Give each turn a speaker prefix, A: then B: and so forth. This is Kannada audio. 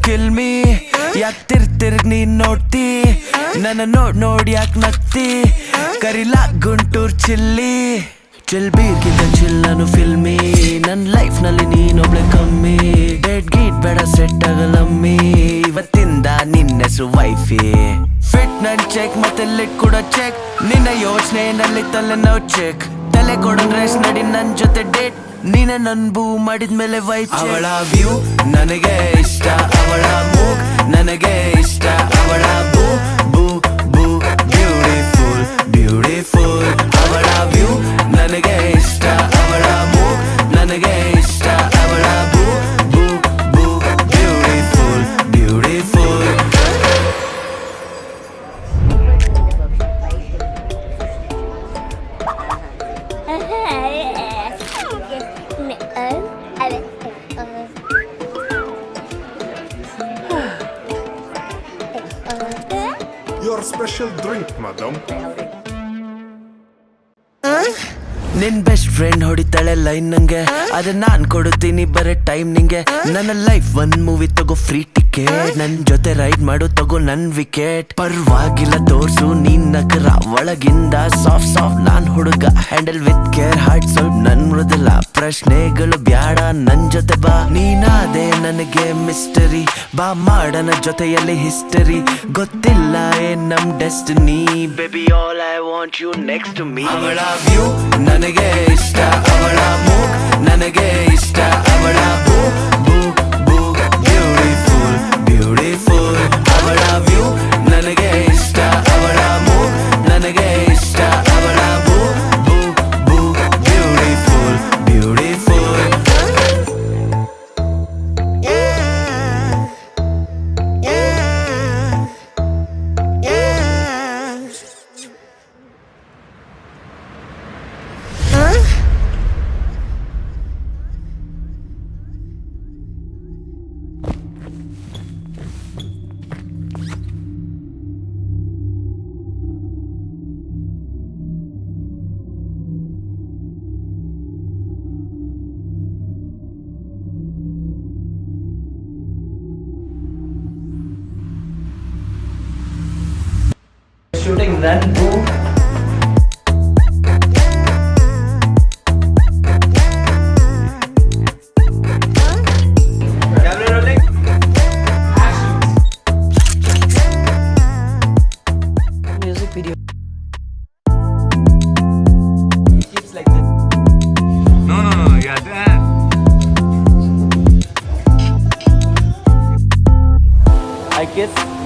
A: ಕಿಲ್ ಮೀ ಯಾಕ್ ತಿರ್ಗ್ ನೀನ್ ನೋಡ್ತಿ ನನ್ನ ನೋಡ್ ಯಾಕ್ ನಗ್ತಿ ಕರಿಲಾ ಗುಂಟೂರ್ ಚಿಲ್ಲಿ ಚಿಲ್ ಬೀರ್ಗಿಂತ ಚಿಲ್ ನಾನು ಫಿಲ್ಮಿ ನನ್ ಲೈಫ್ ನಲ್ಲಿ ನೀನೊಬ್ಳೆ ಕಮ್ಮಿ ಡೇಟ್ ಗೀಟ್ ಬೇಡ ಸೆಟ್ ಆಗಲಮ್ಮಿ ಇವತ್ತಿಂದ ನಿನ್ನೆಸು ವೈಫಿ ಫಿಟ್ ನನ್ ಚೆಕ್ ಮತ್ತೆ ಲಿಟ್ ಕೂಡ ಚೆಕ್ ನಿನ್ನ ಯೋಚನೆಯಲ್ಲಿ ತಲೆ ನೋವು ಚೆಕ್ ತಲೆ ಕೊಡೋ ರೇಸ್ ನಡಿ ನನ್ ಜೊತೆ ಡೇಟ್ ನೀನೆ ನನ್ ಬೂ ಮಾಡಿದ್ಮೇಲೆ ವೈಫ್ ಅವಳ ವ್ಯೂ ನನಗೆ ಇಷ್ಟ ಅವಳ ಮೂಗ್ ನನಗೆ ಇಷ್ಟ ಅವಳ ಬೂ ಬೂ ಬೂ ಬ್ಯೂಟಿಫುಲ್ ಬ್ಯೂಟಿಫುಲ್ ಅವಳ ವ್ಯೂ ನನಗೆ ಇಷ್ಟ ಅವಳ ಮೂಗ್ ನನಗೆ ಇಷ್ಟ ಅವಳ ಬೂ ಬೂ ಬೂ beautiful beautiful
B: Your special drink, madam.
A: ನಿನ್ ಬೆಸ್ಟ್ ಫ್ರೆಂಡ್ ಹೊಡಿತಾಳೆ ಲೈನ್ ನಂಗೆ ಅದೇ ನಾನ್ ಕೊಡುತ್ತೀನಿ ಬರೀ ಟೈಮ್ ನಿಂಗೆ ನನ್ನ ಲೈಫ್ ಒಂದ್ ಮೂವಿ ತಗೋ ಫ್ರೀ ಟಿಕೆಟ್ ನನ್ ಜೊತೆ ರೈಡ್ ಮಾಡು ತಗೋ ನನ್ ವಿಕೆಟ್ ಪರವಾಗಿಲ್ಲ ತೋರ್ಸು ನೀನ್ ನಗರ ಒಳಗಿಂದ ಸಾಫ್ಟ್ ನಾನ್ ಹುಡುಗ ಹ್ಯಾಂಡಲ್ ವಿತ್ ಕೇರ್ ಹಾರ್ಟ್ ಸ್ವಲ್ಪ ನನ್ ಮೃದುಲ ಪ್ರಶ್ನೆಗಳು ಬ್ಯಾಡ ನನ್ ಜೊತೆ ಬಾ ನೀನಾದೆ ನನಗೆ ಮಿಸ್ಟರಿ ಬಾ ಮಾಡನ ಜೊತೆಯಲ್ಲಿ ಹಿಸ್ಟರಿ ಗೊತ್ತಿಲ್ಲ ಏನ್ ನಮ್ destiny baby all I want you next to me ಅವಳ ವ್ಯೂ ನನಗೆ ಇಷ್ಟ ಅವಳ ಮೂಗ್ ನನಗೆ ಇಷ್ಟ ಅವಳ ಬೂ ಬೂ ಬೂ ಬ್ಯೂಟಿಫುಲ್ ಬ್ಯೂಟಿಫುಲ್ ಅವಳ ವ್ಯೂ ನನಗೆ ಇಷ್ಟ ಅವಳ ಮೂಗ್ ನನಗೆ ಇಷ್ಟ ಅವಳ ಬೂ ಬೂ ಬೂ beautiful beautiful Shooting run boom. Camera rolling. Music video. Keeps like this.
B: No, yeah, that.
A: I kiss.